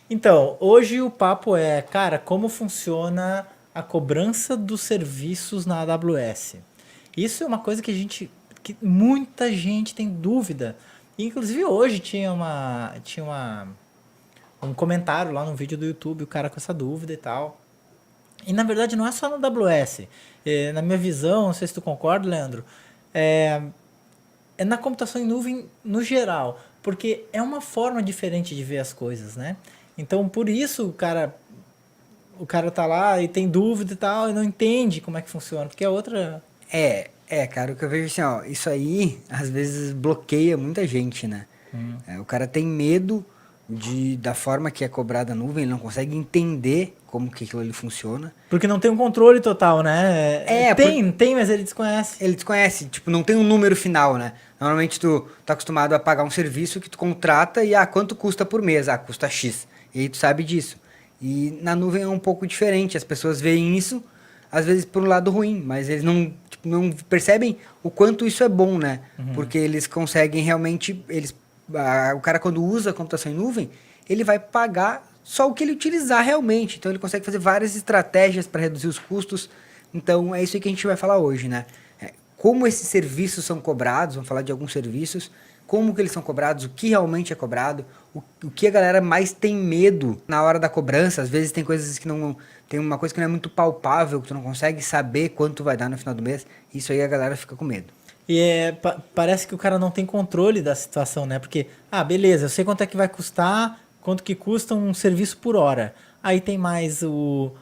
Então, hoje o papo é, cara, como funciona a cobrança dos serviços na AWS. Isso é uma coisa que muita gente tem dúvida. Inclusive hoje um comentário lá no vídeo do YouTube, o cara com essa dúvida e tal. E na verdade não é só na AWS. Na minha visão, não sei se tu concorda, Leandro, é, é na computação em nuvem no geral, porque é uma forma diferente de ver as coisas, né? Então, por isso o cara tá lá e tem dúvida e tal, e não entende como é que funciona, porque é outra. Cara, o que eu vejo assim, ó, isso aí às vezes bloqueia muita gente, né? O cara tem medo da forma que é cobrada a nuvem, ele não consegue entender como que aquilo ali funciona. Porque não tem um controle total, né? É, por, Tem, mas ele desconhece. ele desconhece, tipo, não tem um número final, né? Normalmente tu tá acostumado a pagar um serviço que tu contrata e, quanto custa por mês? Ah, custa X. E aí tu sabe disso. E na nuvem é um pouco diferente, as pessoas veem isso, às vezes por um lado ruim, mas eles não, tipo, não percebem o quanto isso é bom, né? Porque eles conseguem realmente, o cara quando usa a computação em nuvem, ele vai pagar só o que ele utilizar realmente. Então ele consegue fazer várias estratégias para reduzir os custos. Então é isso aí que a gente vai falar hoje, né? Como esses serviços são cobrados, vamos falar de alguns serviços, como que eles são cobrados, o que realmente é cobrado, o que a galera mais tem medo na hora da cobrança. Às vezes tem coisas que não. Tem uma coisa que não é muito palpável, que tu não consegue saber quanto vai dar no final do mês. Isso aí a galera fica com medo. Parece que o cara não tem controle da situação, né? Porque, beleza, eu sei quanto é que vai custar, quanto que custa um serviço por hora. Aí tem mais o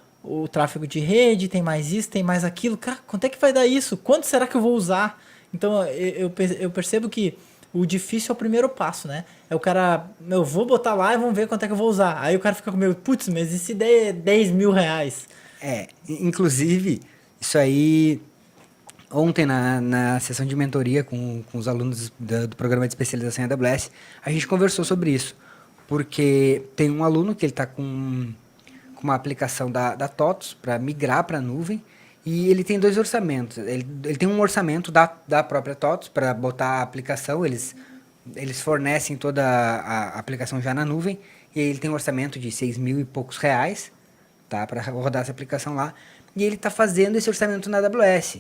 tráfego de rede, tem mais isso, tem mais aquilo. Cara, quanto é que vai dar isso? Quanto será que eu vou usar? Então, eu percebo que o difícil é o primeiro passo, né? É o cara, eu vou botar lá e vamos ver quanto é que eu vou usar. Aí o cara fica com medo, putz, mas e se der 10 mil reais? Inclusive, isso aí. Ontem, na sessão de mentoria com os alunos do programa de especialização em AWS, a gente conversou sobre isso. Porque tem um aluno que ele está com uma aplicação da TOTOS para migrar para a nuvem e ele tem dois orçamentos. Ele tem um orçamento da própria TOTOS para botar a aplicação, eles fornecem toda a aplicação já na nuvem e aí ele tem um orçamento de 6 mil e poucos reais, tá, para rodar essa aplicação lá. E ele está fazendo esse orçamento na AWS.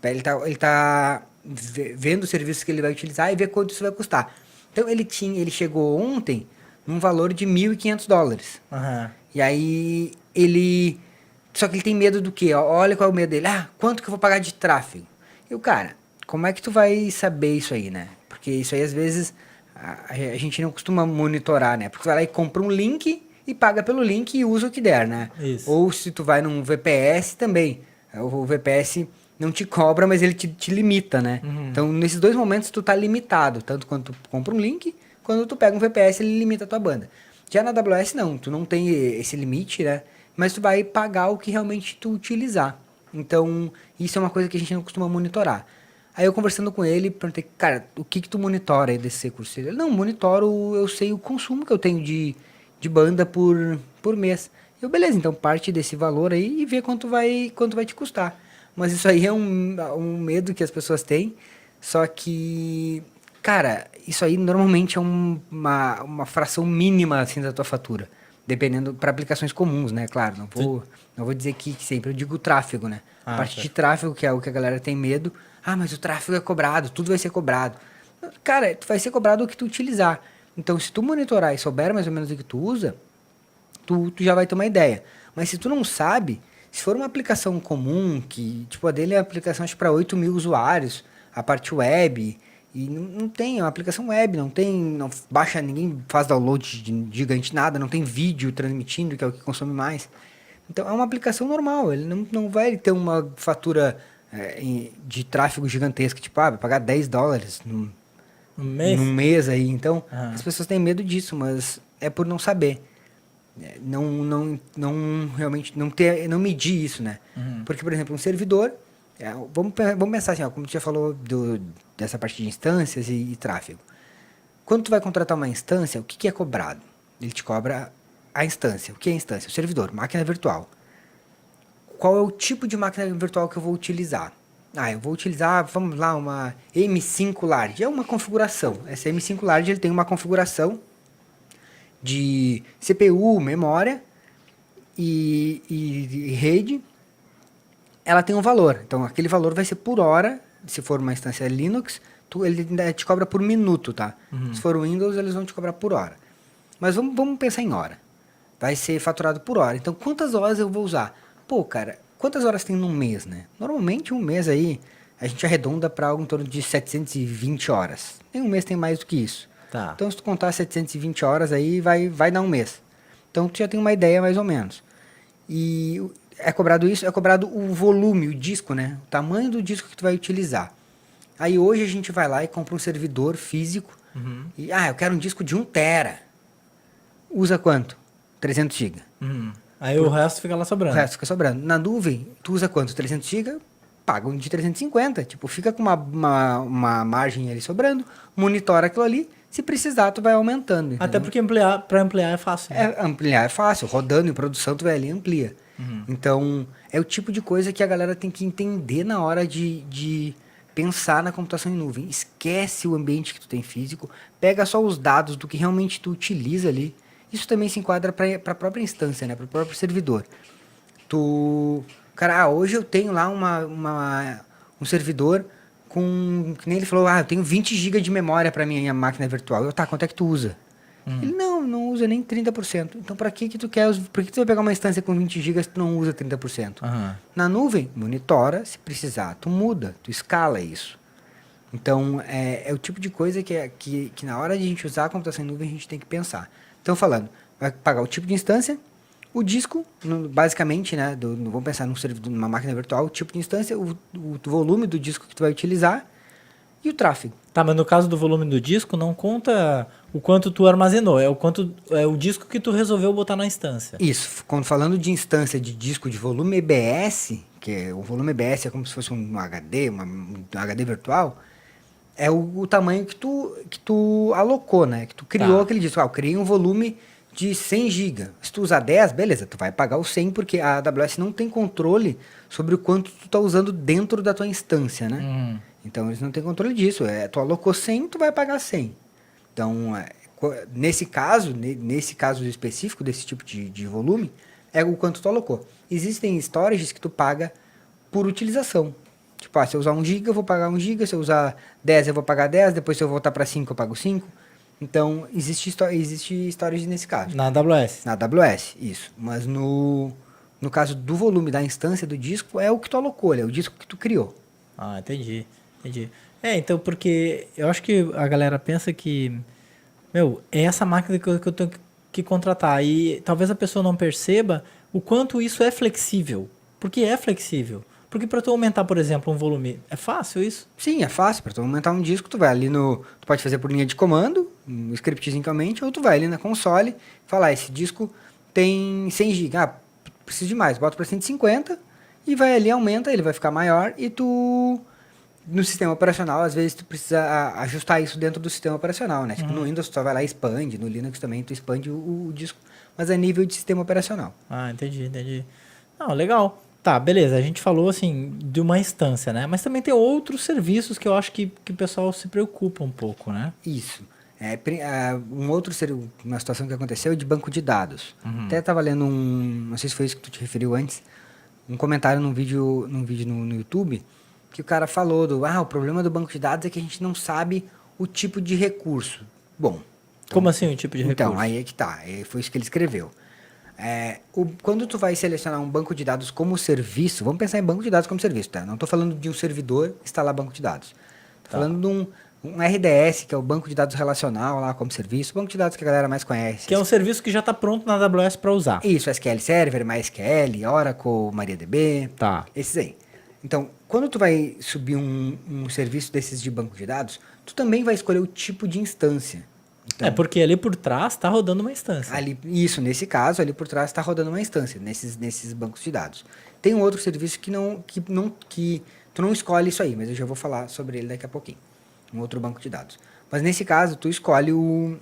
Ele tá vendo os serviços que ele vai utilizar e ver quanto isso vai custar. Então ele chegou ontem num valor de US$ 1.500. Aham. E aí só que ele tem medo do quê? Olha qual é o medo dele. Quanto que eu vou pagar de tráfego? E o cara, como é que tu vai saber isso aí, né? Porque isso aí às vezes a gente não costuma monitorar, né? Porque tu vai lá e compra um link e paga pelo link e usa o que der, né? Isso. Ou se tu vai num VPS também. O VPS não te cobra, mas ele te limita, né? Então, nesses dois momentos, tu tá limitado. Tanto quando tu compra um link, quando tu pega um VPS, ele limita a tua banda. Já na AWS, não. Tu não tem esse limite, né? Mas tu vai pagar o que realmente tu utilizar. Então, isso é uma coisa que a gente não costuma monitorar. Aí eu conversando com ele, perguntei, cara, o que tu monitora aí desse recurso? Ele, não, monitoro, eu sei o consumo que eu tenho de banda por mês. Eu, beleza, então parte desse valor aí e vê quanto vai te custar. Mas isso aí é um medo que as pessoas têm. Só que, cara, isso aí normalmente é uma fração mínima assim da tua fatura. Dependendo para aplicações comuns, né? Claro, não vou dizer que sempre, eu digo tráfego, né? A parte Tá. de tráfego, que é o que a galera tem medo. Mas o tráfego é cobrado, tudo vai ser cobrado. Cara, tu vai ser cobrado o que tu utilizar. Então, se tu monitorar e souber mais ou menos o que tu usa, tu já vai ter uma ideia. Mas se tu não sabe, se for uma aplicação comum, que tipo a dele é uma aplicação acho para 8 mil usuários, a parte web, e não tem, é uma aplicação web, não tem, não baixa, ninguém faz download gigante, nada, não tem vídeo transmitindo, que é o que consome mais. Então é uma aplicação normal, ele não vai ter uma fatura de tráfego gigantesca, tipo, vai pagar US$ 10 Um num mês? mês aí. Então as Aham. pessoas têm medo disso, mas é por não saber. Não realmente não medir isso, né? Porque, por exemplo, um servidor, vamos pensar assim, ó, como tu já falou dessa parte de instâncias e tráfego. Quando tu vai contratar uma instância, o que é cobrado? Ele te cobra a instância. O que é a instância? O servidor, máquina virtual. Qual é o tipo de máquina virtual que eu vou utilizar? Eu vou utilizar, vamos lá, uma M5 Large. É uma configuração. Essa M5 Large ele tem uma configuração de CPU, memória e rede, ela tem um valor. Então, aquele valor vai ser por hora. Se for uma instância Linux, ele ainda te cobra por minuto, tá? Se for Windows, eles vão te cobrar por hora. Mas vamos pensar em hora. Vai ser faturado por hora. Então, quantas horas eu vou usar? Pô, cara, quantas horas tem num mês, né? Normalmente, um mês aí, a gente arredonda para algo em torno de 720 horas. Nem um mês tem mais do que isso. Tá. Então, se tu contar 720 horas aí, vai dar um mês. Então, tu já tem uma ideia mais ou menos. E é cobrado isso, é cobrado o volume, o disco, né? O tamanho do disco que tu vai utilizar. Aí, hoje, a gente vai lá e compra um servidor físico. E, eu quero um disco de 1 tera. Usa quanto? 300 GB. Aí o resto fica lá O sobrando. resto fica sobrando. Na nuvem, tu usa quanto? 300 GB? Paga um de 350. Tipo, fica com uma margem ali sobrando, monitora aquilo ali. Se precisar, tu vai aumentando. Até Entendeu? porque para ampliar é fácil. Né? Ampliar é fácil. Rodando em produção, tu vai ali e amplia. Então, é o tipo de coisa que a galera tem que entender na hora de pensar na computação em nuvem. Esquece o ambiente que tu tem físico. Pega só os dados do que realmente tu utiliza ali. Isso também se enquadra para a própria instância, né? Para o próprio servidor. Cara, hoje eu tenho lá um servidor com, que nem ele falou, eu tenho 20 GB de memória para minha máquina virtual. Quanto é que tu usa? Ele, não usa nem 30%. Então, para que tu quer, por que tu vai pegar uma instância com 20 GB se tu não usa 30%? Na nuvem, monitora, se precisar, tu muda, tu escala isso. Então, é o tipo de coisa que na hora de a gente usar a computação em nuvem, a gente tem que pensar. Então, falando, vai pagar o tipo de instância, o disco, basicamente, né, vamos pensar numa máquina virtual, o tipo de instância, o volume do disco que tu vai utilizar e o tráfego. Tá, mas no caso do volume do disco, não conta o quanto tu armazenou, é o disco que tu resolveu botar na instância. Isso, quando falando de instância de disco de volume EBS, o volume EBS é como se fosse um HD, um HD virtual, é o tamanho que tu alocou, né? Que tu criou aquele disco. Eu criei um volume de 100 GB. Se tu usar 10, beleza, tu vai pagar o 100, porque a AWS não tem controle sobre o quanto tu tá usando dentro da tua instância, né? Então, eles não têm controle disso. Tu alocou 100, tu vai pagar 100. Então, nesse caso específico, desse tipo de volume, é o quanto tu alocou. Existem storages que tu paga por utilização. Tipo, se eu usar 1 GB, eu vou pagar 1 GB. Se eu usar 10, eu vou pagar 10. Depois, se eu voltar para 5, eu pago 5. Então, existe storage nesse caso. Na AWS. Na AWS, isso. Mas no caso do volume da instância do disco, é o que tu alocou, é o disco que tu criou. Ah, entendi. Então, porque eu acho que a galera pensa que, é essa máquina que eu tenho que contratar. E talvez a pessoa não perceba o quanto isso é flexível. Porque é flexível. Porque para tu aumentar, por exemplo, um volume, é fácil isso? Sim, é fácil. Para tu aumentar um disco, tu vai ali tu pode fazer por linha de comando, um scriptzinho, ou tu vai ali na console e falar, esse disco tem 100 GB. Preciso de mais, bota para 150 e vai ali, aumenta, ele vai ficar maior e no sistema operacional, às vezes tu precisa ajustar isso dentro do sistema operacional, né? Tipo, no Windows tu só vai lá e expande, no Linux também tu expande o disco, mas é nível de sistema operacional. Ah, entendi. Não, legal. Tá, beleza. A gente falou, assim, de uma instância, né? Mas também tem outros serviços que eu acho que o pessoal se preocupa um pouco, né? Isso. Uma situação que aconteceu de banco de dados. Até estava lendo não sei se foi isso que tu te referiu antes, um comentário num vídeo no YouTube, que o cara falou o problema do banco de dados é que a gente não sabe o tipo de recurso. Bom. Como assim o tipo de recurso? Então, aí é que tá. Foi isso que ele escreveu. Quando tu vai selecionar um banco de dados como serviço, vamos pensar em banco de dados como serviço, tá? Não estou falando de um servidor instalar banco de dados. Estou falando de um RDS, que é o banco de dados relacional lá como serviço, banco de dados que a galera mais conhece. Que é um serviço que já está pronto na AWS para usar. Isso, SQL Server, MySQL, Oracle, MariaDB, esses aí. Então, quando tu vai subir um serviço desses de banco de dados, tu também vai escolher o tipo de instância. Então, porque ali por trás está rodando uma instância. Nesse caso, ali por trás está rodando uma instância, nesses bancos de dados. Tem um outro serviço que tu não escolhe isso aí, mas eu já vou falar sobre ele daqui a pouquinho. Um outro banco de dados. Mas nesse caso, tu escolhe o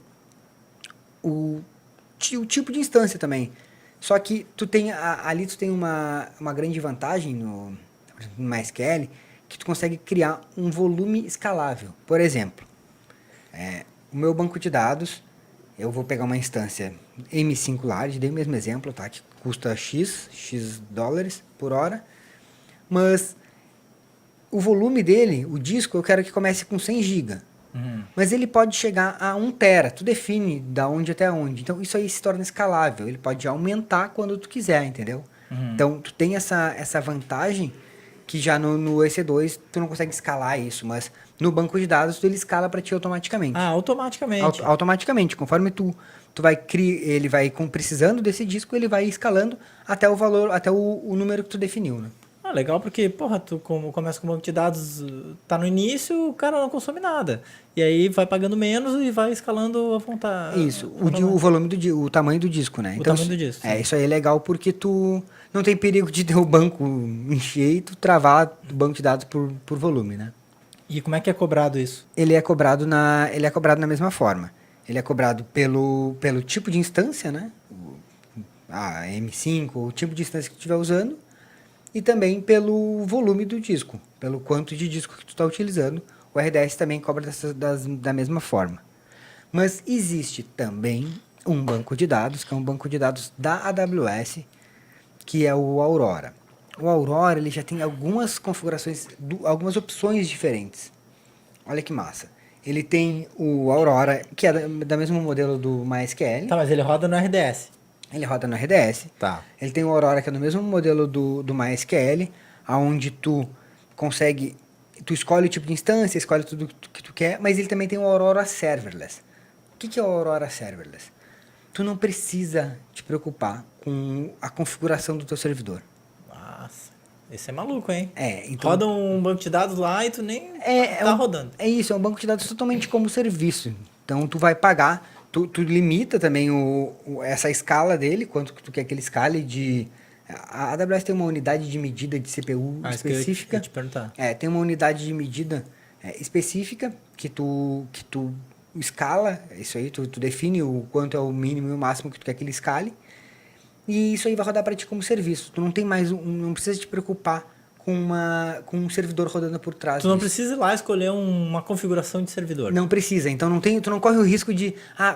tipo de instância também. Só que ali tu tem uma grande vantagem no MySQL, que tu consegue criar um volume escalável. Por exemplo, o meu banco de dados, eu vou pegar uma instância M5 Large, dei o mesmo exemplo, tá? Que custa X dólares por hora, mas o volume dele, o disco, eu quero que comece com 100 GB. Mas ele pode chegar a 1 tera, tu define da onde até onde. Então isso aí se torna escalável, ele pode aumentar quando tu quiser, entendeu? Então tu tem essa vantagem que já no EC2 tu não consegue escalar isso, mas no banco de dados ele escala para ti automaticamente. Ah, automaticamente. Automaticamente, conforme tu vai ele vai precisando desse disco, ele vai escalando até o valor, até o número que tu definiu, né? Ah, legal, porque, porra, tu começa com um banco de dados, tá no início, o cara não consome nada. E aí vai pagando menos e vai escalando a vontade. Isso, o volume o tamanho do disco, né? O tamanho do disco. Isso aí é legal porque tu não tem perigo de ter o banco encher e tu travar o banco de dados por volume, né? E como é que é cobrado isso? Ele é cobrado na mesma forma. Ele é cobrado pelo tipo de instância, né? A M5, o tipo de instância que tu estiver usando, e também pelo volume do disco, pelo quanto de disco que tu está utilizando. O RDS também cobra da mesma forma. Mas existe também um banco de dados, que é um banco de dados da AWS, que é o Aurora. O Aurora ele já tem algumas configurações, algumas opções diferentes. Olha que massa. Ele tem o Aurora, que é da mesmo modelo do MySQL. Tá, mas ele roda no RDS. Ele roda no RDS. Tá. Ele tem o Aurora, que é no mesmo modelo do MySQL, onde tu consegue... Tu escolhe o tipo de instância, escolhe tudo que tu quer, mas ele também tem o Aurora Serverless. O que é o Aurora Serverless? Tu não precisa te preocupar com a configuração do teu servidor. Nossa, esse é maluco, hein? Então... Roda um banco de dados lá e tu nem tá rodando. É isso, é um banco de dados totalmente como serviço. Então, tu vai pagar... Tu limita também essa escala dele, quanto que tu quer que ele escale de... A AWS tem uma unidade de medida de CPU específica. Eu ia te perguntar. Tem uma unidade de medida específica que tu escala, isso aí, tu define o quanto é o mínimo e o máximo que tu quer que ele escale. E isso aí vai rodar para ti como serviço. Tu não tem mais, não precisa te preocupar com um servidor rodando por trás. Tu não precisa ir lá escolher uma configuração de servidor. Não precisa. Então tu não corre o risco de,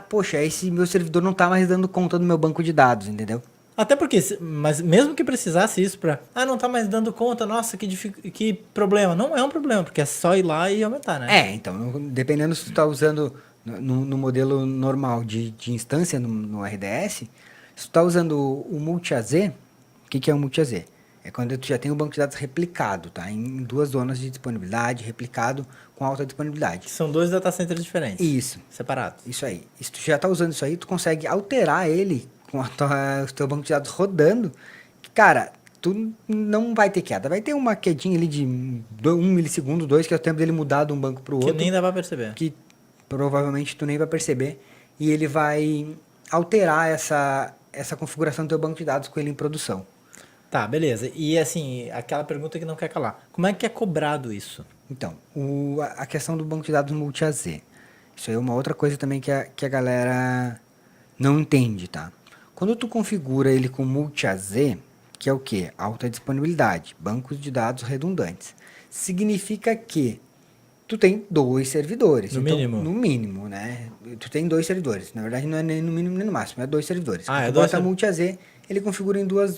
poxa, esse meu servidor não tá mais dando conta do meu banco de dados, entendeu? Até porque, mas mesmo que precisasse isso pra, não tá mais dando conta, nossa, que problema. Não é um problema, porque é só ir lá e aumentar, né? Então, dependendo se tu tá usando no modelo normal de instância no RDS, se tu tá usando o multi-AZ, o que é o multi-AZ? É quando tu já tem o banco de dados replicado, tá? Em 2 zonas de disponibilidade, replicado com alta disponibilidade. São 2 data centers diferentes. Isso. Separados. Isso aí. E se tu já tá usando isso aí, tu consegue alterar ele com o teu banco de dados rodando. Cara, tu não vai ter queda. Vai ter uma quedinha ali de 1 milissegundo, 2, que é o tempo dele mudar de um banco pro outro. Que nem dá pra perceber. Que provavelmente tu nem vai perceber. E ele vai alterar essa configuração do teu banco de dados com ele em produção. Tá, beleza. E assim, aquela pergunta que não quer calar. Como é que é cobrado isso? Então, a questão do banco de dados multi-AZ. Isso aí é uma outra coisa também que a galera não entende, tá? Quando tu configura ele com multi-AZ, que é o quê? Alta disponibilidade, bancos de dados redundantes. Significa que tu tem 2 servidores. No mínimo. No mínimo, né? Tu tem 2 servidores. Na verdade, não é nem no mínimo nem no máximo, é 2 servidores. Ah, tu bota multi-AZ, ele configura em duas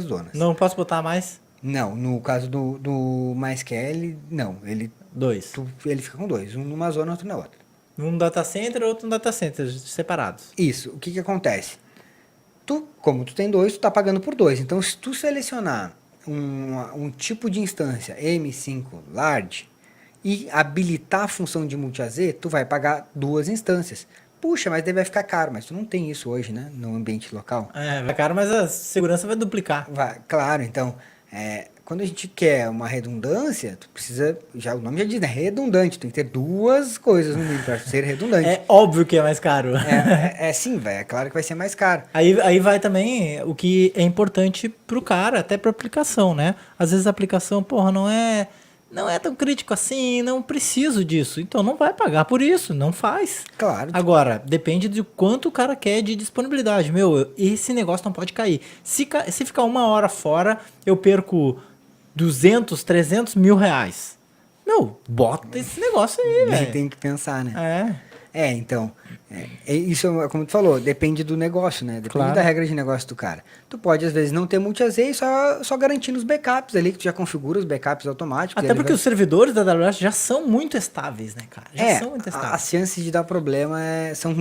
zonas. Não posso botar mais? Não, no caso do MySQL, não. Ele 2. Ele fica com 2, um numa zona, outro na outra. Um data center, outro no data center, separados. Isso, o que acontece? Como tu tem 2, tu tá pagando por 2. Então, se tu selecionar um tipo de instância M5 Large e habilitar a função de multi-AZ, tu vai pagar 2 instâncias. Puxa, mas daí vai ficar caro. Mas tu não tem isso hoje, né? No ambiente local. Vai caro, mas a segurança vai duplicar. Claro, então... quando a gente quer uma redundância, tu precisa, o nome já diz, né? Redundante, tem que ter 2 coisas no mínimo para ser redundante. É óbvio que é mais caro. Sim, é claro que vai ser mais caro. Aí vai também o que é importante pro cara, até pra aplicação, né? Às vezes a aplicação, não é tão crítico assim, não preciso disso. Então não vai pagar por isso, não faz. Claro. Agora, depende de quanto o cara quer de disponibilidade. Esse negócio não pode cair. Se ficar 1 hora fora, eu perco 200, 300 mil reais. Bota esse negócio aí, velho. Tem que pensar, né? Então, isso é como tu falou, depende do negócio, né? Depende Claro. da regra de negócio do cara. Tu pode, às vezes, não ter multi-AZ e só garantindo os backups ali, que tu já configura os backups automáticos. Até porque os servidores da AWS já são muito estáveis, né, cara? Já são muito as estáveis. chances de dar problema são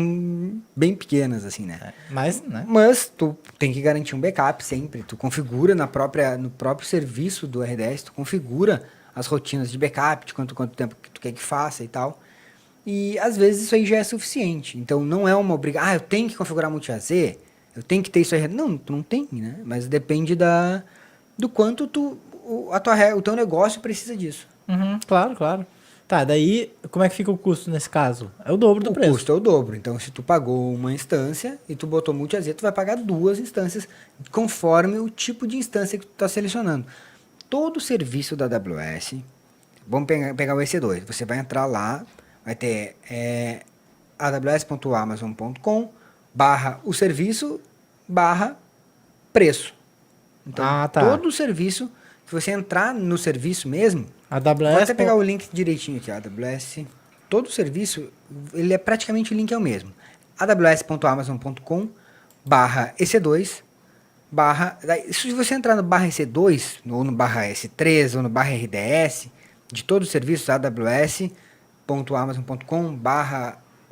bem pequenas, assim, né? Mas, né? Mas tu tem que garantir um backup sempre. Tu configura no próprio serviço do RDS, tu configura as rotinas de backup, de quanto tempo que tu quer que faça e tal. E às vezes isso aí já é suficiente. Então não é uma obrigação. Eu tenho que configurar multi-AZ, eu tenho que ter isso aí. Não, tu não tem, né? Mas depende do quanto o teu negócio precisa disso. Uhum, claro, claro. Tá, daí como é que fica o custo nesse caso? É o dobro do O preço. custo é o dobro. Então, se tu pagou uma instância e tu botou multi-AZ, tu vai pagar 2 instâncias conforme o tipo de instância que tu está selecionando. Todo serviço da AWS, vamos pegar o EC2, você vai entrar lá, vai ter aws.amazon.com/o serviço /preço. Então, Tá. todo serviço, se você entrar no serviço mesmo, AWS. vou até pegar o link direitinho aqui, AWS. Todo serviço, ele é praticamente o link é o mesmo. aws.amazon.com/EC2 se você entrar no /EC2, ou no /S3, ou no /RDS, de todos os serviços, aws.amazon.com/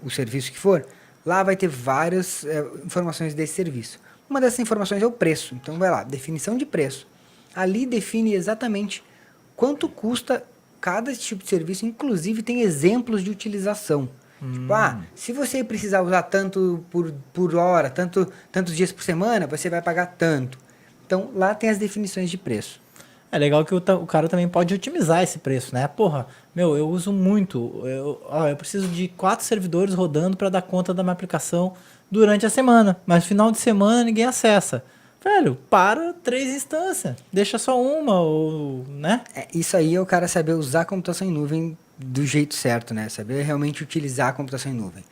o serviço que for, lá vai ter várias informações desse serviço. Uma dessas informações é o preço. Então vai lá, definição de preço. Ali define exatamente quanto custa cada tipo de serviço, inclusive tem exemplos de utilização. Tipo, se você precisar usar tanto por hora, tantos dias por semana, você vai pagar tanto. Então, lá tem as definições de preço. É legal que o cara também pode otimizar esse preço, né? Porra, eu uso muito. Eu preciso de 4 servidores rodando para dar conta da minha aplicação durante a semana. Mas final de semana ninguém acessa. Velho, para 3 instâncias. Deixa só uma, ou, né? Isso aí é o cara saber usar a computação em nuvem do jeito certo, né? Saber realmente utilizar a computação em nuvem.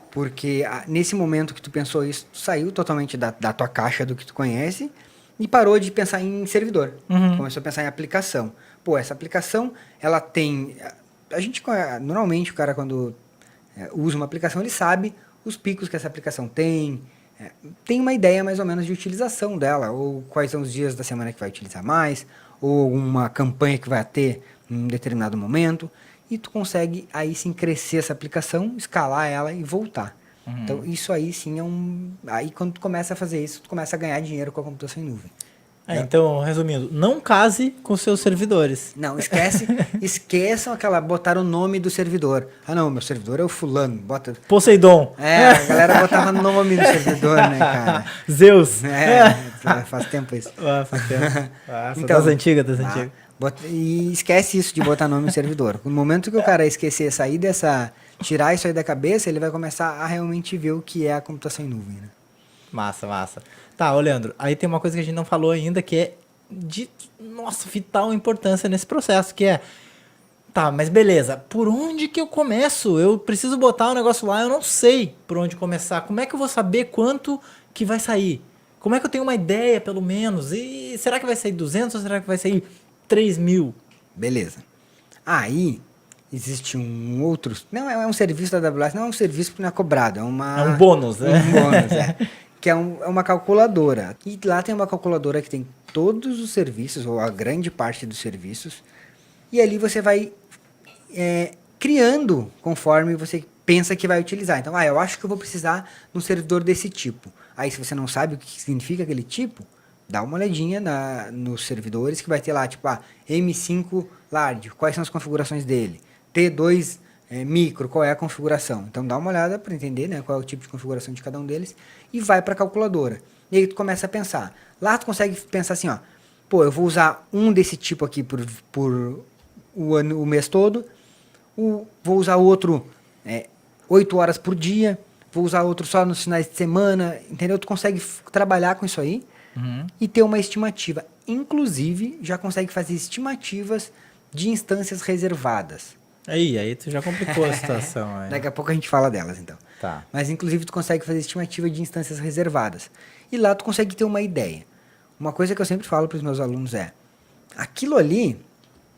Porque nesse momento que tu pensou isso, tu saiu totalmente da tua caixa do que tu conhece e parou de pensar em servidor. Uhum. Começou a pensar em aplicação. Pô, essa aplicação, ela tem... Normalmente, o cara quando usa uma aplicação, ele sabe os picos que essa aplicação tem uma ideia mais ou menos de utilização dela, ou quais são os dias da semana que vai utilizar mais, ou uma campanha que vai ter em um determinado momento, e tu consegue aí sim crescer essa aplicação, escalar ela e voltar. Então isso aí sim aí quando tu começa a fazer isso, tu começa a ganhar dinheiro com a computação em nuvem. Então, resumindo, não case com seus servidores. Não, esqueçam botar o nome do servidor. Não, meu servidor é o fulano, bota... Poseidon. a galera botava nome no servidor, né, cara? Zeus. Faz tempo isso. Faz tempo. Então, das antigas. E esquece isso de botar nome no servidor. No momento que o cara esquecer, tirar isso aí da cabeça, ele vai começar a realmente ver o que é a computação em nuvem, né? Massa. Tá, ô Leandro, aí tem uma coisa que a gente não falou ainda que é de, vital importância nesse processo, que é, tá, mas beleza, por onde que eu começo? Eu preciso botar o negócio lá, eu não sei por onde começar. Como é que eu vou saber quanto que vai sair? Como é que eu tenho uma ideia, pelo menos? E será que vai sair 200 ou será que vai sair 3.000? Beleza. Aí, existe um outro... Não, é um serviço da AWS, não é um serviço que não é cobrado, é um bônus, né? Um bônus, que é uma calculadora. E lá tem uma calculadora que tem todos os serviços, ou a grande parte dos serviços, e ali você vai criando conforme você pensa que vai utilizar. Então, eu acho que eu vou precisar de um servidor desse tipo. Aí, se você não sabe o que significa aquele tipo, dá uma olhadinha nos servidores que vai ter lá, tipo, M5 Large, quais são as configurações dele? T2 micro, qual é a configuração? Então dá uma olhada para entender, né, qual é o tipo de configuração de cada um deles e vai para a calculadora. E aí tu começa a pensar. Lá tu consegue pensar assim, eu vou usar um desse tipo aqui por o mês todo, vou usar outro 8 horas por dia, vou usar outro só nos finais de semana, entendeu? Tu consegue trabalhar com isso aí e ter uma estimativa. Inclusive, já consegue fazer estimativas de instâncias reservadas. Aí tu já complicou a situação. Daqui a pouco a gente fala delas, então. Tá. Mas, inclusive, tu consegue fazer estimativa de instâncias reservadas. E lá tu consegue ter uma ideia. Uma coisa que eu sempre falo para os meus alunos aquilo ali,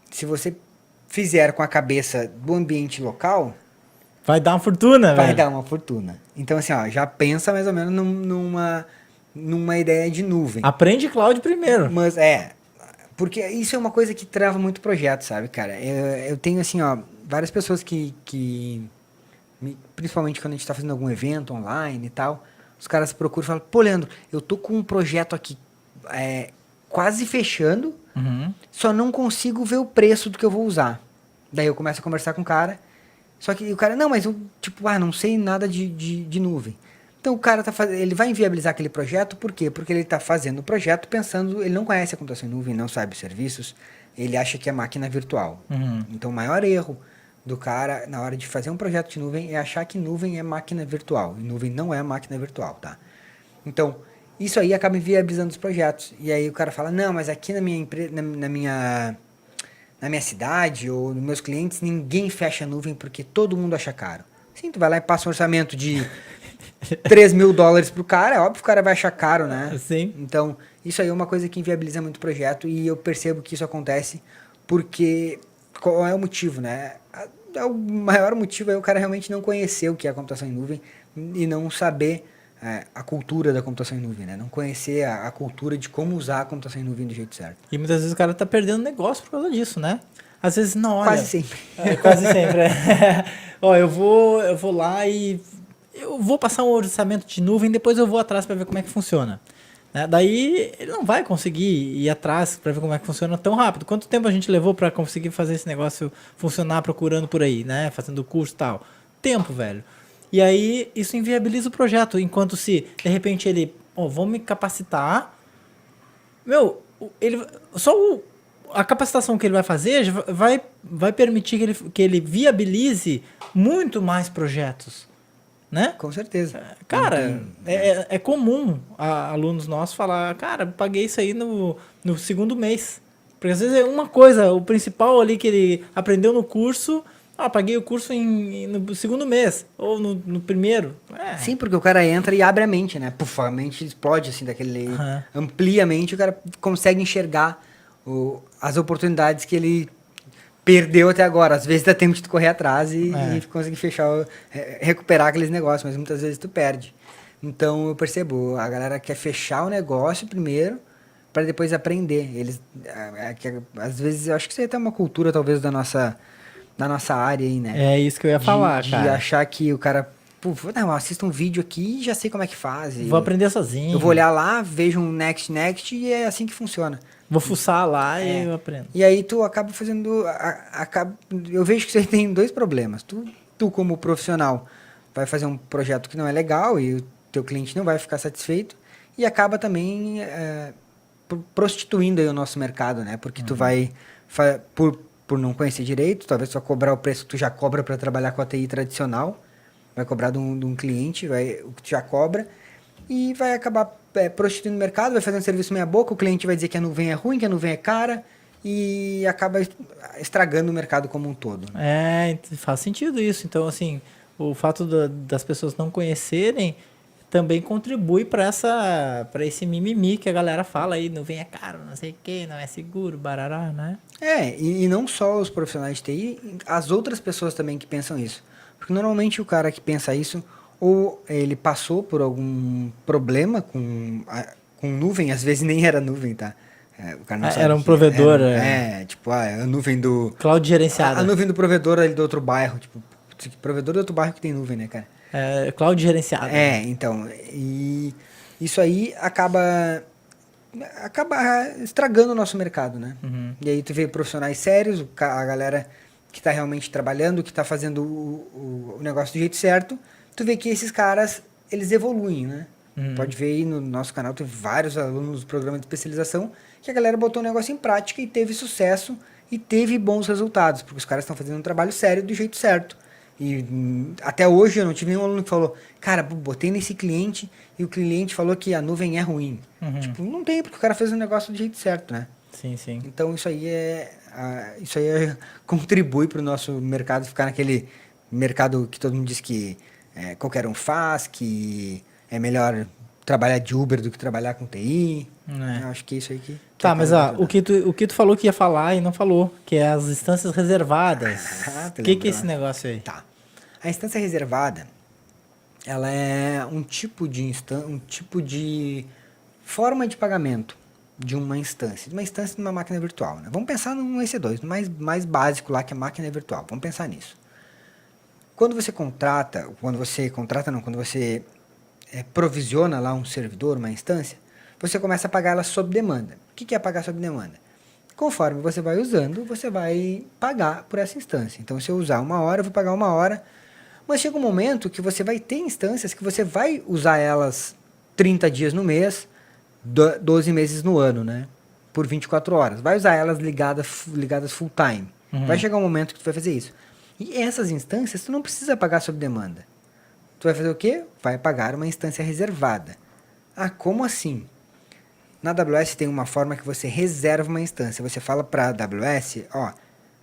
se você fizer com a cabeça do ambiente local, Vai dar uma fortuna, vai velho. dar uma fortuna. Então, assim, ó, já pensa mais ou menos numa ideia de nuvem. Aprende cloud primeiro. Mas, porque isso é uma coisa que trava muito projeto, sabe, cara? Eu tenho, assim, ó, várias pessoas principalmente quando a gente tá fazendo algum evento online e tal, os caras procuram e falam, pô, Leandro, eu tô com um projeto aqui quase fechando, Uhum. só não consigo ver o preço do que eu vou usar. Daí eu começo a conversar com o cara, só que o cara, não, mas eu, tipo, não sei nada de nuvem. Então o cara ele vai inviabilizar aquele projeto, por quê? Porque ele está fazendo o projeto pensando, ele não conhece a computação em nuvem, não sabe os serviços, ele acha que é máquina virtual. Uhum. Então o maior erro do cara na hora de fazer um projeto de nuvem é achar que nuvem é máquina virtual. E nuvem não é máquina virtual, tá? Então, isso aí acaba inviabilizando os projetos. E aí o cara fala, não, mas aqui na minha empresa, na minha cidade ou nos meus clientes, ninguém fecha nuvem porque todo mundo acha caro. Sim, tu vai lá e passa um orçamento de $3.000 pro cara, é óbvio que o cara vai achar caro, né? Sim. Então, isso aí é uma coisa que inviabiliza muito o projeto e eu percebo que isso acontece porque... Qual é o motivo, né? O maior motivo é o cara realmente não conhecer o que é a computação em nuvem e não saber a cultura da computação em nuvem, né? Não conhecer a cultura de como usar a computação em nuvem do jeito certo. E muitas vezes o cara tá perdendo negócio por causa disso, né? Às vezes não, olha... Quase sempre. Quase sempre, Ó, eu vou lá e... Eu vou passar um orçamento de nuvem, depois eu vou atrás para ver como é que funciona. Né? Daí ele não vai conseguir ir atrás para ver como é que funciona tão rápido. Quanto tempo a gente levou para conseguir fazer esse negócio funcionar procurando por aí, né? Fazendo curso e tal. Tempo, velho. E aí isso inviabiliza o projeto. Enquanto se, de repente, ele... vamos me capacitar. Meu, a capacitação que ele vai fazer vai permitir que ele viabilize muito mais projetos. Né? Com certeza. Cara, é comum alunos nossos falar, cara, paguei isso aí no segundo mês. Porque às vezes é uma coisa, o principal ali que ele aprendeu no curso, paguei o curso no segundo mês, ou no primeiro. Sim, porque o cara entra e abre a mente, né? Puf, a mente explode, assim, daquele... Uhum. Amplia a mente, o cara consegue enxergar as oportunidades que ele perdeu até agora. Às vezes dá tempo de tu correr atrás e conseguir recuperar aqueles negócios, mas muitas vezes tu perde. Então eu percebo, a galera quer fechar o negócio primeiro para depois aprender. Eles, às vezes, eu acho que isso aí é uma cultura talvez da nossa área aí, né? É isso que eu ia falar, de cara. achar que o cara, não, assista um vídeo aqui e já sei como é que faz. Vou aprender sozinho. Eu vou olhar lá, vejo um next e é assim que funciona. Vou fuçar lá e eu aprendo. E aí tu acaba fazendo... eu vejo que você tem dois problemas. Tu como profissional, vai fazer um projeto que não é legal e o teu cliente não vai ficar satisfeito e acaba também prostituindo aí o nosso mercado, né? Porque tu vai... Por não conhecer direito, talvez só cobrar o preço que tu já cobra para trabalhar com a TI tradicional, vai cobrar de um cliente, o que tu já cobra, e vai acabar prostituindo o mercado, vai fazer um serviço meia boca, o cliente vai dizer que a nuvem é ruim, que a nuvem é cara, e acaba estragando o mercado como um todo. Faz sentido isso. Então, assim, o fato das pessoas não conhecerem também contribui para esse mimimi que a galera fala aí, nuvem é caro, não sei o que, não é seguro, barará, né? E não só os profissionais de TI, as outras pessoas também que pensam isso. Porque normalmente o cara que pensa isso, ou ele passou por algum problema com nuvem, às vezes nem era nuvem, tá? O cara não sabe era um provedor. Tipo, a nuvem do... Cloud gerenciada. A nuvem do provedor ali do outro bairro, tipo, provedor do outro bairro que tem nuvem, né, cara? Cloud gerenciada. Então, e isso aí acaba estragando o nosso mercado, né? Uhum. E aí tu vê profissionais sérios, a galera que está realmente trabalhando, que está fazendo o negócio do jeito certo, tu vê que esses caras, eles evoluem, né? Uhum. Pode ver aí no nosso canal, tem vários alunos do programa de especialização que a galera botou o negócio em prática e teve sucesso e teve bons resultados, porque os caras estão fazendo um trabalho sério do jeito certo. E até hoje eu não tive nenhum aluno que falou, cara, botei nesse cliente e o cliente falou que a nuvem é ruim. Uhum. Tipo, não tem, porque o cara fez o negócio do jeito certo, né? Sim, sim. Então isso aí contribui para o nosso mercado ficar naquele mercado que todo mundo diz que qualquer um faz, que é melhor trabalhar de Uber do que trabalhar com TI. Eu acho que é isso aí que tá, mas o que tu falou que ia falar e não falou, que é as instâncias reservadas. O que é esse negócio aí? Tá. A instância reservada, ela é um tipo de forma de pagamento de uma instância de uma máquina virtual, né? Vamos pensar num EC2, no mais básico lá, que é a máquina virtual. Vamos pensar nisso. Quando você provisiona lá um servidor, uma instância, você começa a pagar ela sob demanda. O que é pagar sob demanda? Conforme você vai usando, você vai pagar por essa instância. Então, se eu usar 1 hora, eu vou pagar 1 hora. Mas chega um momento que você vai ter instâncias que você vai usar elas 30 dias no mês, 12 meses no ano, né? Por 24 horas. Vai usar elas ligadas full time. Vai chegar um momento que tu vai fazer isso. E essas instâncias, tu não precisa pagar sob demanda. Tu vai fazer o quê? Vai pagar uma instância reservada. Ah, como assim? Na AWS tem uma forma que você reserva uma instância. Você fala para a AWS, ó,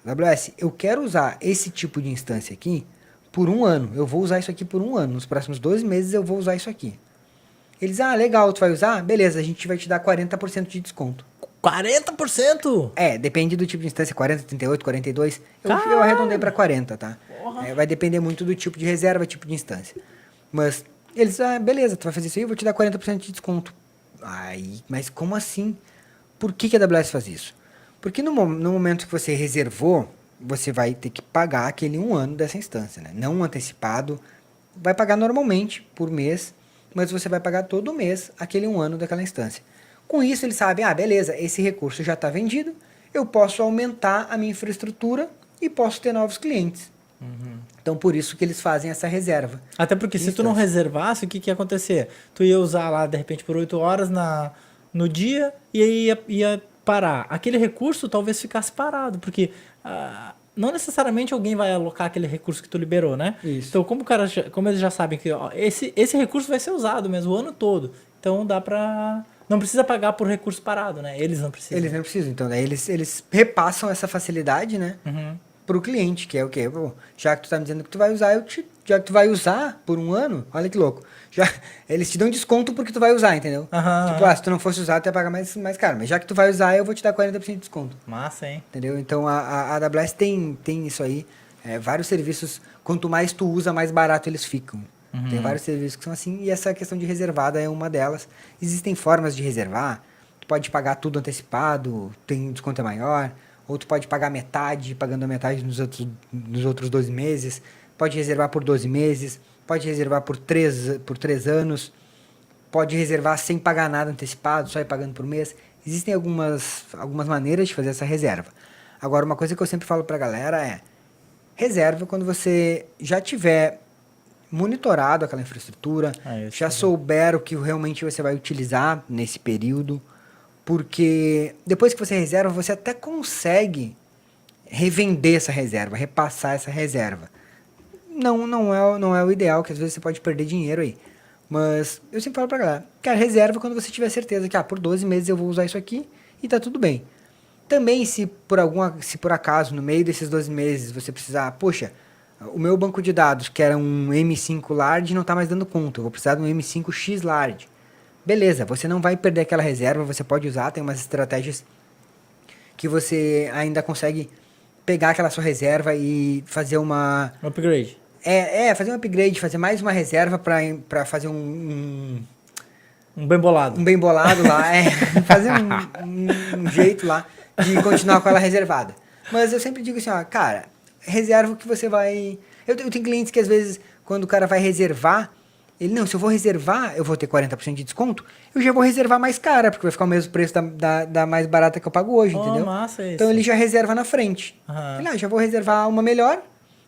AWS, eu quero usar esse tipo de instância aqui por 1 ano. Eu vou usar isso aqui por 1 ano. Nos próximos 12 meses eu vou usar isso aqui. Eles, legal, tu vai usar? Beleza, a gente vai te dar 40% de desconto. 40%? Depende do tipo de instância, 40, 38, 42. Eu arredondei para 40, tá? Vai depender muito do tipo de reserva, tipo de instância. Mas eles, beleza, tu vai fazer isso aí, eu vou te dar 40% de desconto. Mas como assim? Por que a AWS faz isso? Porque no momento que você reservou, você vai ter que pagar aquele 1 ano dessa instância, né? Não antecipado, vai pagar normalmente por mês, mas você vai pagar todo mês aquele 1 ano daquela instância. Com isso, eles sabem, beleza, esse recurso já está vendido, eu posso aumentar a minha infraestrutura e posso ter novos clientes. Então, por isso que eles fazem essa reserva. Até porque se tu não reservasse, o que ia acontecer? Tu ia usar lá, de repente, por 8 horas no dia e aí ia parar. Aquele recurso talvez ficasse parado, porque não necessariamente alguém vai alocar aquele recurso que tu liberou, né? Isso. Então, como eles já sabem que esse recurso vai ser usado mesmo o ano todo, então dá pra... Não precisa pagar por recurso parado, né? Eles não precisam. Eles não precisam. Então, daí eles repassam essa facilidade, né? Para o cliente, que é o quê? Já que tu tá me dizendo que tu vai usar, já que tu vai usar por 1 ano, olha que louco. Eles te dão desconto porque tu vai usar, entendeu? Se tu não fosse usar, tu ia pagar mais caro. Mas já que tu vai usar, eu vou te dar 40% de desconto. Massa, hein? Entendeu? Então, a AWS tem isso aí. Vários serviços, quanto mais tu usa, mais barato eles ficam. Tem vários serviços que são assim, e essa questão de reservada é uma delas. Existem formas de reservar. Tu pode pagar tudo antecipado, tem desconto maior. Ou tu pode pagar metade, pagando a metade nos outros 12 meses. Pode reservar por 12 meses. Pode reservar por 3 anos. Pode reservar sem pagar nada antecipado, só ir pagando por mês. Existem algumas maneiras de fazer essa reserva. Agora, uma coisa que eu sempre falo pra galera é: reserva quando você já tiver monitorado aquela infraestrutura, já souber o que realmente você vai utilizar nesse período. Porque depois que você reserva, você até consegue revender essa reserva, repassar essa reserva. Não é o ideal, que às vezes você pode perder dinheiro aí. Mas eu sempre falo pra galera, cara, reserva quando você tiver certeza que por 12 meses eu vou usar isso aqui e tá tudo bem. Também se por acaso no meio desses 12 meses você precisar, poxa, o meu banco de dados, que era um M5 Large, não tá mais dando conta, eu vou precisar de um M5X Large. Beleza, você não vai perder aquela reserva, você pode usar, tem umas estratégias que você ainda consegue pegar aquela sua reserva e fazer um upgrade. Fazer um upgrade, fazer mais uma reserva para fazer um bem bolado. Um bem bolado lá, fazer um jeito lá de continuar com ela reservada. Mas eu sempre digo assim, cara, reserva o que você vai... Eu tenho clientes que às vezes, quando o cara vai reservar, se eu vou reservar, eu vou ter 40% de desconto, eu já vou reservar mais cara, porque vai ficar o mesmo preço da mais barata que eu pago hoje, entendeu? Massa isso. Então ele já reserva na frente. Já vou reservar uma melhor,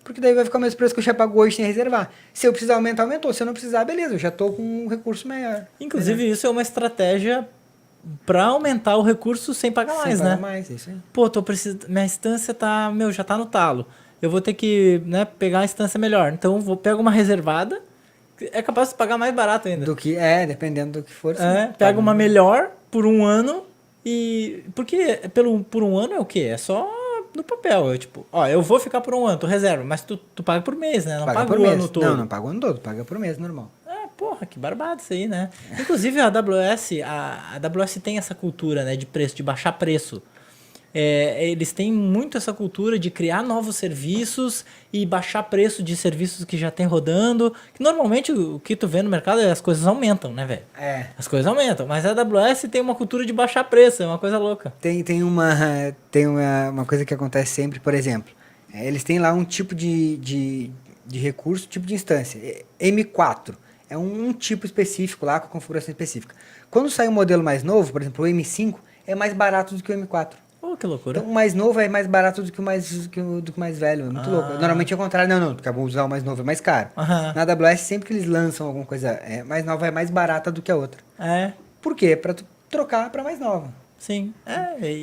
porque daí vai ficar o mesmo preço que eu já pago hoje sem reservar. Se eu precisar aumentar, aumentou. Se eu não precisar, beleza, eu já tô com um recurso maior. Inclusive, isso é uma estratégia para aumentar o recurso sem pagar mais, né? Sem pagar mais, isso aí. Minha instância já tá no talo. Eu vou ter que, pegar uma instância melhor. Então, pego uma reservada. É capaz de pagar mais barato ainda. Dependendo do que for. Pega uma melhor por 1 ano e... Porque por 1 ano é o quê? É só no papel. Eu vou ficar por 1 ano, tu reserva, mas tu paga por mês, né? Não paga o ano todo. Não paga o ano todo, paga por mês, normal. Porra, que barbado isso aí, né? Inclusive a AWS tem essa cultura, né, de preço, de baixar preço. eles têm muito essa cultura de criar novos serviços e baixar preço de serviços que já tem rodando. Que normalmente o que tu vê no mercado é as coisas aumentam, né, velho? As coisas aumentam, mas a AWS tem uma cultura de baixar preço, é uma coisa louca. Tem uma coisa que acontece sempre, por exemplo, eles têm lá um tipo de recurso, tipo de instância, M4, é um tipo específico lá, com configuração específica. Quando sai um modelo mais novo, por exemplo, o M5, é mais barato do que o M4. Oh, que loucura. Então o mais novo é mais barato do que o mais velho, é muito louco. Normalmente é o contrário, não, tu acabou de usar o mais novo, é mais caro. Na AWS, sempre que eles lançam alguma coisa mais nova, é mais barata do que a outra. Por quê? Pra tu trocar pra mais nova. Sim.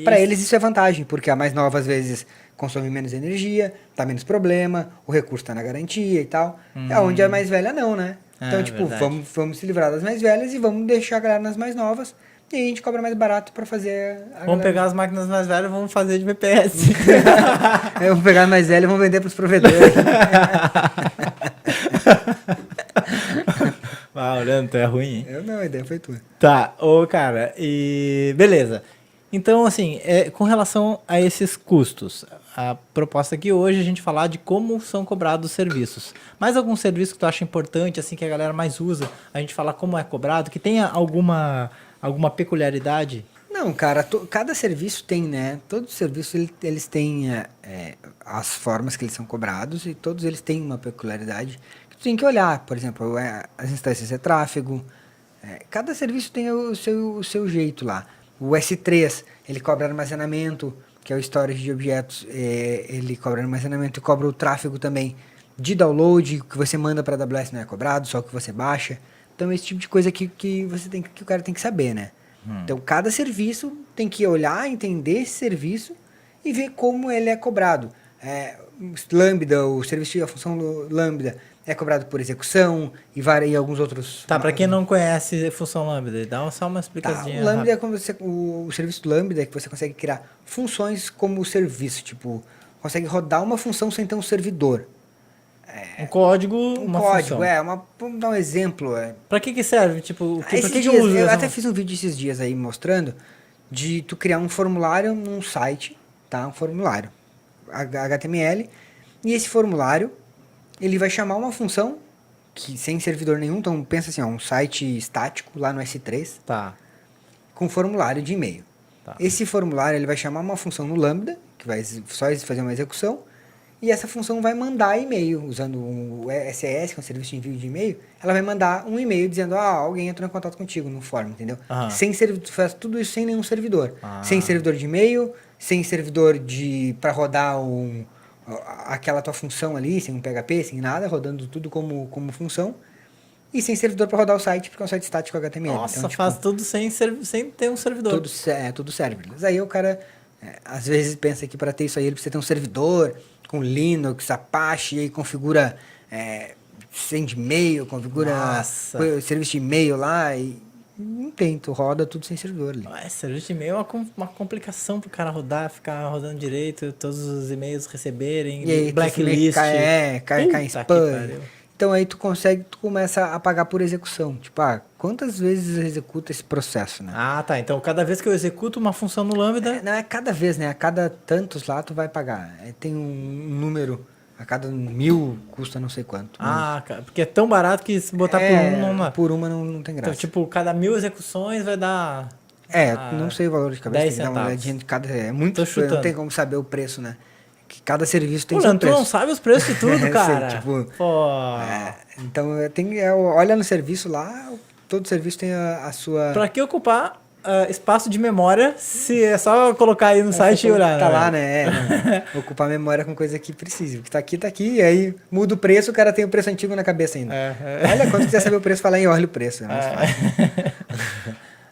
Para eles isso é vantagem, porque a mais nova às vezes consome menos energia, dá menos problema, o recurso está na garantia e tal. É onde a mais velha não, né? Então, tipo, vamos se livrar das mais velhas e vamos deixar a galera nas mais novas. E aí a gente cobra mais barato para fazer Vamos pegar as máquinas mais velhas e vamos fazer de VPS. Vamos pegar as mais velhas e vamos vender para os provedores. Olhando, tu é ruim, hein? Eu não, a ideia foi tua. Tá, cara, e beleza. Então, assim, com relação a esses custos, a proposta aqui hoje é a gente falar de como são cobrados os serviços. Mais algum serviço que tu acha importante, assim, que a galera mais usa, a gente falar como é cobrado, que tenha alguma peculiaridade? Não, cara, cada serviço tem, né? Todos os serviços, eles têm as formas que eles são cobrados e todos eles têm uma peculiaridade que tu tem que olhar. Por exemplo, as instâncias de tráfego, cada serviço tem o seu jeito lá. O S3, ele cobra armazenamento, que é o storage de objetos, ele cobra armazenamento e cobra o tráfego também de download, que você manda para a AWS não é cobrado, só que você baixa. Então, esse tipo de coisa que o cara tem que saber, né? Então, cada serviço tem que olhar, entender esse serviço e ver como ele é cobrado. Lambda, o serviço de função Lambda é cobrado por execução e alguns outros... Tá, para quem não conhece a função Lambda, dá só uma explicação. O Lambda é como o serviço Lambda é que você consegue criar funções como serviço, tipo, consegue rodar uma função sem ter um servidor. Um código, uma função. Vamos dar um exemplo. Pra que serve? Tipo, eu até fiz um vídeo esses dias aí mostrando de tu criar um formulário num site, tá? Um formulário HTML, e esse formulário ele vai chamar uma função que sem servidor nenhum, então pensa assim, um site estático lá no S3, com formulário de e-mail. Esse formulário ele vai chamar uma função no Lambda, que vai só fazer uma execução, e essa função vai mandar e-mail, usando o SES, que é um serviço de envio de e-mail, ela vai mandar um e-mail dizendo, alguém entrou em contato contigo no fórum, entendeu? Faz tudo isso sem nenhum servidor. Sem servidor de e-mail, sem servidor para rodar aquela tua função ali, sem um PHP, sem nada, rodando tudo como função. E sem servidor para rodar o site, porque é um site estático HTML. Nossa, então, tipo, faz tudo sem ter um servidor. Tudo serverless. Aí o cara, às vezes, pensa que para ter isso aí ele precisa ter um servidor com Linux, Apache, e aí configura send e-mail, configura serviço de e-mail lá, e não tem, tu roda tudo sem servidor ali. Serviço de e-mail é uma complicação pro cara rodar, ficar rodando direito, todos os e-mails receberem, e aí, blacklist. Cai em spam. Então aí tu começa a pagar por execução. Tipo, quantas vezes executa esse processo, né? Tá. Então cada vez que eu executo uma função no Lambda... Não é cada vez, né? A cada tantos lá tu vai pagar. Tem um número, a cada 1000 custa não sei quanto. Cara, porque é tão barato que se botar por uma não tem graça. Então, tipo, cada 1000 execuções vai dar... não sei o valor de cabeça. 10 tem que dar uma olhadinha de cada... É muito... Não tem como saber o preço, né? Que cada serviço tem seu preço. Tu não sabe os preços de tudo, cara. Tipo, Pô. Então, olha no serviço lá, todo serviço tem a sua... Pra que ocupar espaço de memória se é só colocar aí no site e olhar? Tá lá, né? Ocupar memória com coisa que precisa. O que tá aqui, e aí muda o preço, o cara tem o preço antigo na cabeça ainda. Olha, quando quiser saber o preço, fala aí, olha o preço.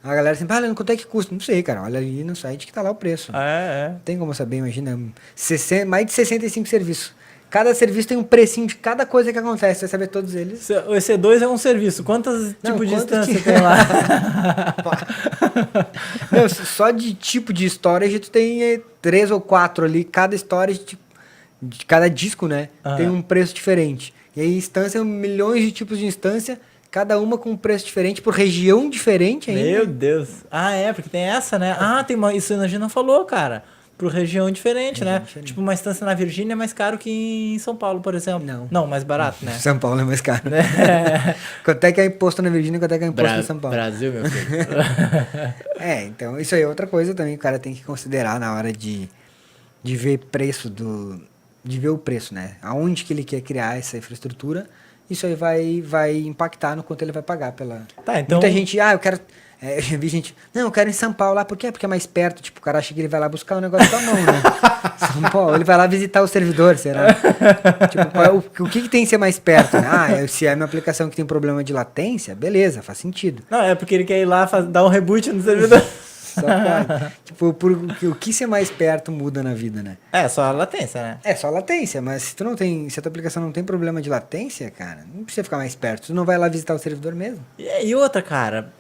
A galera sempre fala, quanto é que custa? Não sei, cara. Olha ali no site que tá lá o preço. Não tem como saber, imagina. Mais de 65 serviços. Cada serviço tem um precinho de cada coisa que acontece. Você vai saber todos eles. O EC2 é um serviço. Quantos tipos de instância tem lá? Não, só de tipo de storage tu tem 3 ou 4 ali. Cada storage, de cada disco, né? Tem um preço diferente. E aí instância, milhões de tipos de instância. Cada uma com um preço diferente, por região diferente ainda. Meu Deus. Porque tem essa, né? Isso a gente não falou, cara. por região diferente, né? diferente. Tipo, uma estância na Virgínia é mais caro que em São Paulo, por exemplo. Não. Mais barato, né? São Paulo é mais caro. É. Quanto é que é imposto na Virgínia e quanto é que é imposto em São Paulo? Brasil, meu filho. Então isso aí é outra coisa também que o cara tem que considerar na hora de ver de ver o preço, né? Aonde que ele quer criar essa infraestrutura, isso aí vai impactar no quanto ele vai pagar pela... Tá, então... Muita gente, eu quero... eu já vi gente, não, eu quero em São Paulo lá, por quê? Porque é mais perto, tipo, o cara acha que ele vai lá buscar o negócio com a mão, né? São Paulo, ele vai lá visitar o servidor, será? Tipo, o que tem que ser mais perto, né? Se é uma aplicação que tem problema de latência, beleza, faz sentido. Não, é porque ele quer ir lá dar um reboot no servidor. Só pode. Tipo, o que ser mais perto muda na vida, né? É, só a latência, né? É só latência, mas se a tua aplicação não tem problema de latência, cara, não precisa ficar mais perto. Tu não vai lá visitar o servidor mesmo. E outra, cara,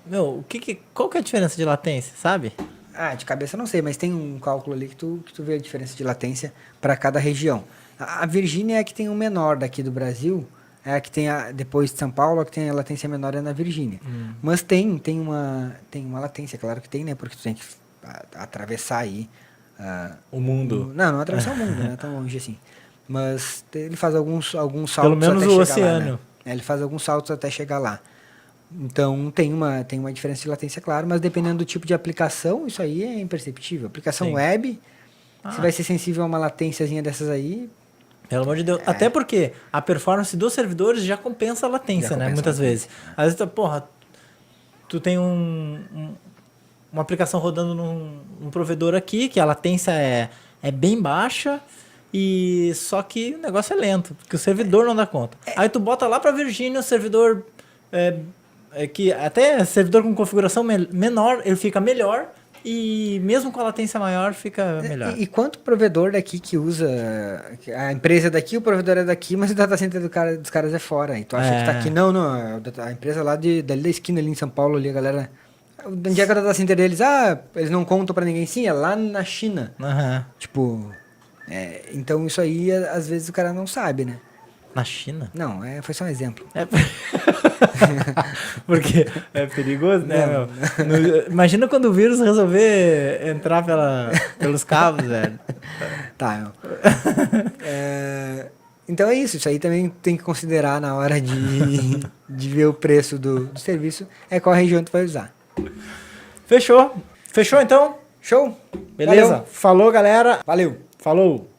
qual que é a diferença de latência, sabe? De cabeça eu não sei, mas tem um cálculo ali que tu vê a diferença de latência para cada região. A Virgínia é a que tem o menor daqui do Brasil, é a que tem depois de São Paulo, a que tem a latência menor é na Virgínia. Mas tem uma latência, claro que tem, né? Porque tu tem que atravessar aí o mundo. Não atravessar o mundo, né? Tão longe assim. Mas ele faz alguns saltos pelo menos até o chegar lá, oceano. né? Ele faz alguns saltos até chegar lá. Então tem uma diferença de latência, claro, mas dependendo do tipo de aplicação, isso aí é imperceptível. Aplicação Sim. web, se vai ser sensível a uma latênciazinha dessas aí. Pelo amor de Deus. Até porque a performance dos servidores já compensa a latência, né? Muitas vezes. Às vezes, tu tem uma aplicação rodando num provedor aqui, que a latência é bem baixa, e só que o negócio é lento, porque o servidor não dá conta. Aí tu bota lá pra Virgínia, o servidor que até servidor com configuração menor, ele fica melhor, e mesmo com a latência maior, fica melhor. E quanto provedor daqui que usa... A empresa é daqui, o provedor é daqui, mas o data center dos caras é fora. E tu acha que tá aqui? Não. A empresa lá dali da esquina, ali em São Paulo, ali, a galera... Onde é que é o data center deles? Eles não contam pra ninguém. Sim, é lá na China. Uhum. Tipo... então isso aí, às vezes, o cara não sabe, né? Na China? Não, foi só um exemplo. Porque é perigoso, né, meu? Imagina quando o vírus resolver entrar pelos cabos, velho. Tá, então é isso. Isso aí também tem que considerar na hora de ver o preço do serviço. Qual região tu vai usar. Fechou então? Show? Beleza? Valeu. Falou, galera. Valeu. Falou.